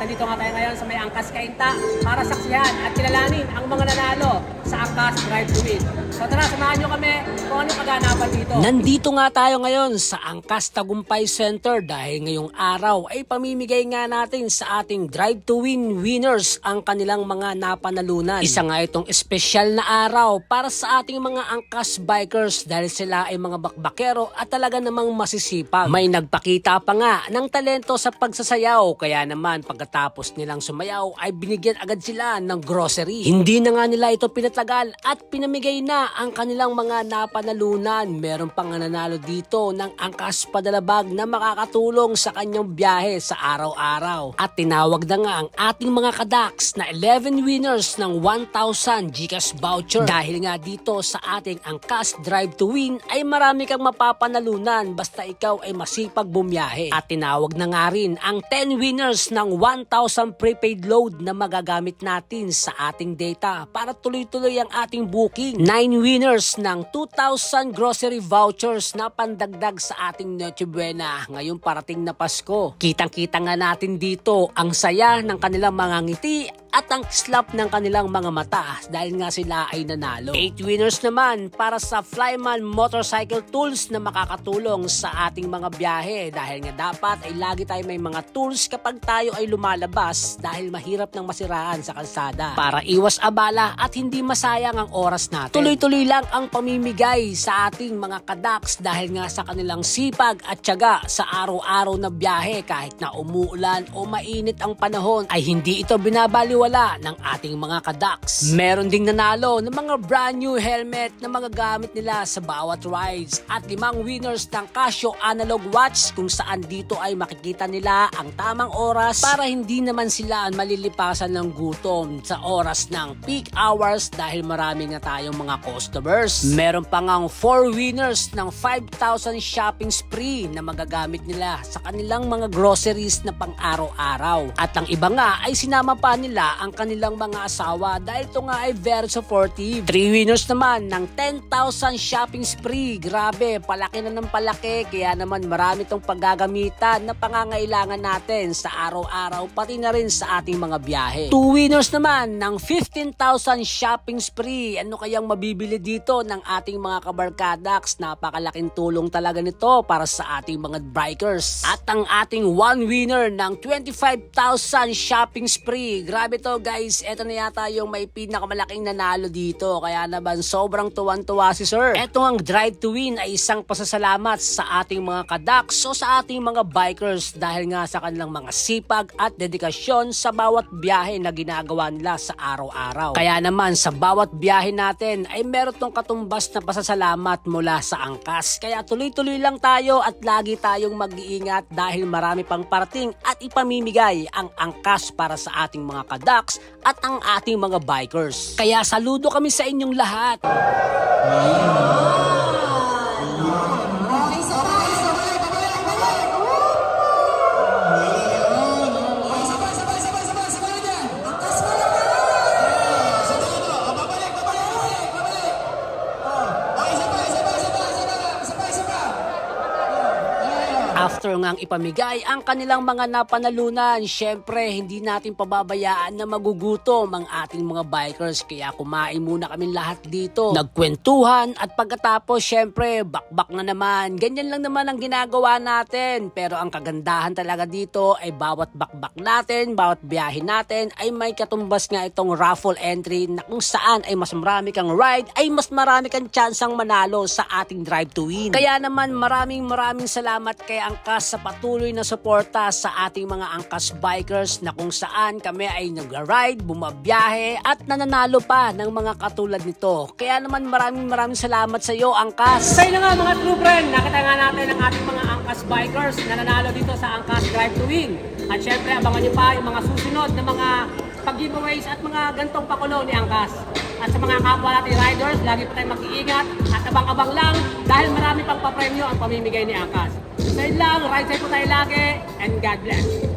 nandito nga tayo ngayon sa may Angkas Cainta para saksihan at kilalanin ang mga nanalo sa Angkas Drive to Win. So tara, samahan nyo kami kung anong kaganapan dito. Nandito nga tayo ngayon sa Angkas Tagumpay Center dahil ngayong araw ay pamimigay nga natin sa ating Drive to Win winners ang kanilang mga napanalunan. Isa nga itong espesyal na araw para sa ating mga Angkas bikers dahil sila ay mga bakbakero at talaga namang masisipag. May nagpakita pa nga ng talento sa pagsasayaw kaya naman pagkatapos nilang sumayaw ay binigyan agad sila ng grocery. Hindi na nga nila ito pinatagal at pinamigay na ang kanilang mga napanalunan. Meron pang nanalo dito ng Angkas Padalabag na makakatulong sa kanyang biyahe sa araw-araw. At tinawag na nga ang ating mga kadaks na 11 winners ng 1,000 GCash voucher. Dahil nga dito sa ating Angkas Drive to Win ay marami kang mapapanalunan basta ikaw ay masipag bumiyahe. At tinawag na nga rin ang 10 winners ng 1,000 prepaid load na magagamit natin sa ating data para tuloy-tuloy ang ating booking. 9 winners ng 2,000 grocery vouchers na pandagdag sa ating Noche Buena ngayong parating na Pasko. Kitang-kita nga natin dito ang saya ng kanilang mga ngiti at ang slap ng kanilang mga mata dahil nga sila ay nanalo. 8 winners naman para sa Flyman Motorcycle Tools na makakatulong sa ating mga biyahe dahil nga dapat ay lagi tayo may mga tools kapag tayo ay lumalabas dahil mahirap nang masiraan sa kalsada para iwas abala at hindi masayang ang oras natin. Tuloy-tuloy lang ang pamimigay sa ating mga kadaks dahil nga sa kanilang sipag at tiyaga sa araw-araw na biyahe kahit na umuulan o mainit ang panahon ay hindi ito binabaliwala ng ating mga kadaks. Meron ding nanalo ng mga brand new helmet na magagamit nila sa bawat rides at 5 winners ng Casio analog watch kung saan dito ay makikita nila ang tamang oras para hindi naman sila malilipasan ng gutom sa oras ng peak hours dahil marami nga tayong mga customers. Meron pa ngang 4 winners ng 5,000 shopping spree na magagamit nila sa kanilang mga groceries na pang-araw-araw. At ang iba nga ay sinama pa nila ang kanilang mga asawa dahil ito nga ay very supportive. 3 winners naman ng 10,000 shopping spree. Grabe, palaki na ng palaki kaya naman marami itong paggagamitan na pangangailangan natin sa araw-araw pati na rin sa ating mga biyahe. 2 winners naman ng 15,000 shopping spree. Ano kayang mabibili dito ng ating mga kabarkadaks? Napakalaking tulong talaga nito para sa ating mga bikers. At ang ating 1 winner ng 25,000 shopping spree. Grabe to guys, eto na yata yung may pinakamalaking nanalo dito kaya naman sobrang tuwan-tuwa si sir. Eto ang Drive to Win ay isang pasasalamat sa ating mga kadaks o sa ating mga bikers dahil nga sa kanilang mga sipag at dedikasyon sa bawat biyahe na ginagawa nila sa araw-araw. Kaya naman sa bawat biyahe natin ay meron tong katumbas na pasasalamat mula sa Angkas. Kaya tuloy-tuloy lang tayo at lagi tayong mag-iingat dahil marami pang parating at ipamimigay ang Angkas para sa ating mga kadaks at ang ating mga bikers. Kaya saludo kami sa inyong lahat. After ngang ipamigay ang kanilang mga napanalunan, syempre hindi natin pababayaan na magugutom ang ating mga bikers kaya kumain muna kami lahat dito. Nagkwentuhan at pagkatapos syempre bakbak na naman. Ganyan lang naman ang ginagawa natin pero ang kagandahan talaga dito ay bawat bakbak natin, bawat biyahe natin ay may katumbas nga itong raffle entry na kung saan ay mas marami kang ride ay mas marami kang tsansang manalo sa ating Drive to Win. Kaya naman maraming salamat kay Angkas sa patuloy na suporta sa ating mga Angkas bikers na kung saan kami ay nag-ride, bumabiyahe at nananalo pa ng mga katulad nito. Kaya naman maraming salamat sa iyo Angkas. Kaya na nga mga true friend, nakita nga natin ang ating mga Angkas bikers na nanalo dito sa Angkas Drive to Win. At syempre abangan nyo pa yung mga susunod na mga pag-giveaways at mga gantong pakulo ni Angkas. At sa mga kapwa natin riders, lagi po tayong mag-iingat at abang-abang lang dahil marami pang papremyo ang pamimigay ni Angkas. So yun lang, ride safe po tayo lagi and God bless.